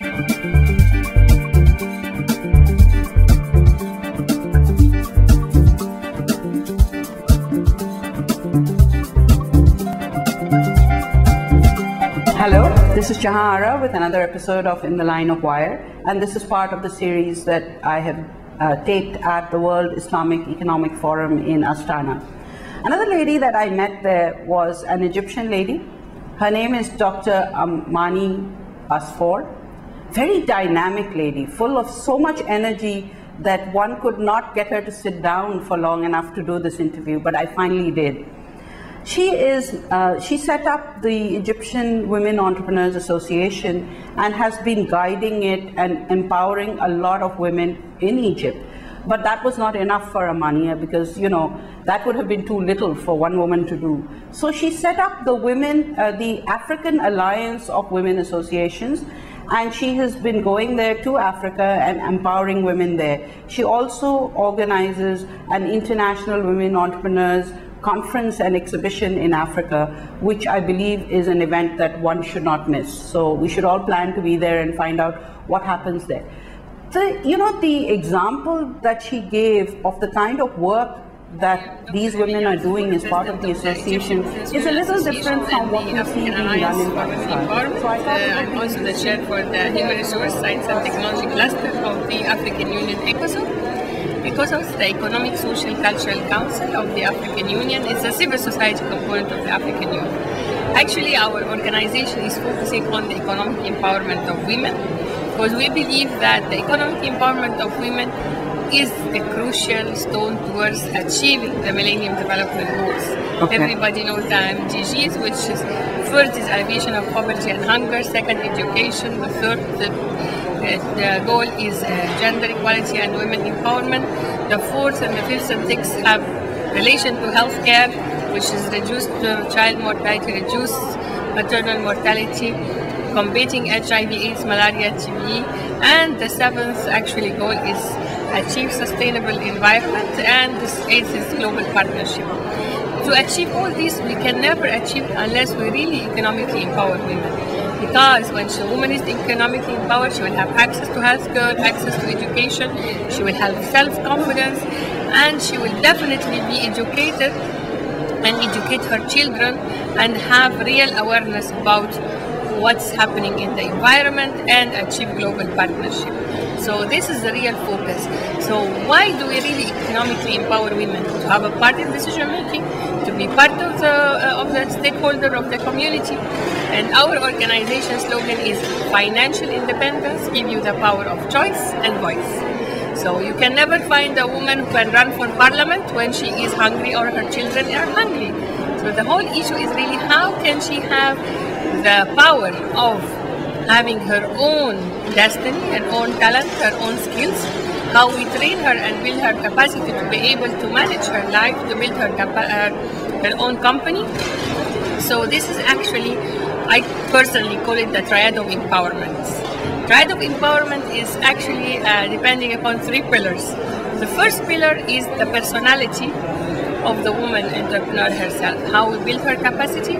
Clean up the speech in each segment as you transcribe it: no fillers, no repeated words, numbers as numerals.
Hello, this is Jahan Ara with another episode of In the Line of Wire, and this is part of the series that I have taped at the World Islamic Economic Forum in Astana. Another lady that I met there was an Egyptian lady. Her name is Dr. Amany Asfour. Very dynamic lady, full of so much energy that one could not get her to sit down for long enough to do this interview, but I finally did. She set up the Egyptian Women Entrepreneurs Association and has been guiding it and empowering a lot of women in Egypt. But that was not enough for Amany because, you know, that would have been too little for one woman to do. So she set up the African Alliance of Women Associations, and she has been going there to Africa and empowering women there. She also organizes an International Women Entrepreneurs Conference and exhibition in Africa, which I believe is an event that one should not miss. So we should all plan to be there and find out what happens there. The example that she gave of the kind of work that these women are doing as part of the association is a little different from what we see being done in Pakistan. I'm also the chair for the Human Resource Science and Technology Cluster of the African Union ECOSOC. ECOSOC, the Economic, Social, Cultural Council of the African Union, is a civil society component of the African Union. Actually, our organization is focusing on the economic empowerment of women, because we believe that the economic empowerment of women is the crucial stone towards achieving the Millennium Development Goals. Okay. Everybody knows the MDGs, which is first is alleviation of poverty and hunger, second education, the third the goal is gender equality and women empowerment. The fourth and the fifth and sixth have relation to healthcare, which is reduced child mortality, reduced maternal mortality, combating HIV/AIDS, malaria, TB, and the seventh actually goal is achieve sustainable environment, and this eighth is global partnership. To achieve all this, we can never achieve unless we really economically empower women. Because when a woman is economically empowered, she will have access to healthcare, access to education, she will have self-confidence, and she will definitely be educated and educate her children and have real awareness about what's happening in the environment and achieve global partnership. So this is the real focus. So why do we really economically empower women? To have a part in decision making, to be part of the stakeholder of the community. And our organization slogan is financial independence, give you the power of choice and voice. So you can never find a woman who can run for parliament when she is hungry or her children are hungry. So the whole issue is really how can she have the power of having her own destiny and own talent, her own skills, how we train her and build her capacity to be able to manage her life, to build her own company. So this is actually, I personally call it the triad of empowerment. Triad of empowerment is actually depending upon three pillars. The first pillar is the personality of the woman entrepreneur herself, how we build her capacity,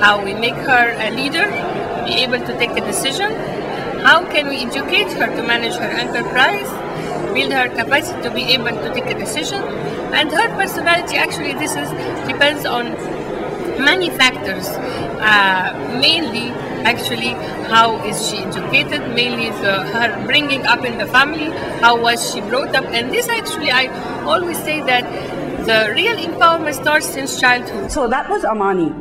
how we make her a leader, be able to take a decision, how can we educate her to manage her enterprise, build her capacity to be able to take a decision, and her personality actually depends on many factors, mainly actually how is she educated, mainly her bringing up in the family, how was she brought up, and this actually I always say that the real empowerment starts since childhood. So that was Amany,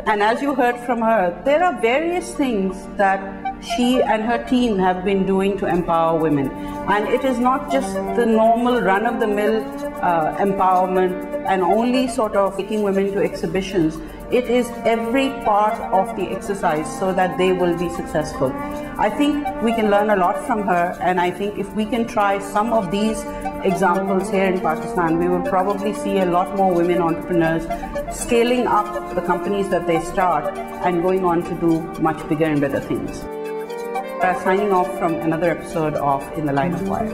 and as you heard from her, there are various things that she and her team have been doing to empower women, and it is not just the normal run-of-the-mill empowerment and only sort of taking women to exhibitions. It is every part of the exercise so that they will be successful. I think we can learn a lot from her, and I think if we can try some of these examples here in Pakistan, we will probably see a lot more women entrepreneurs scaling up the companies that they start and going on to do much bigger and better things. Signing off from another episode of In the Line of Wire.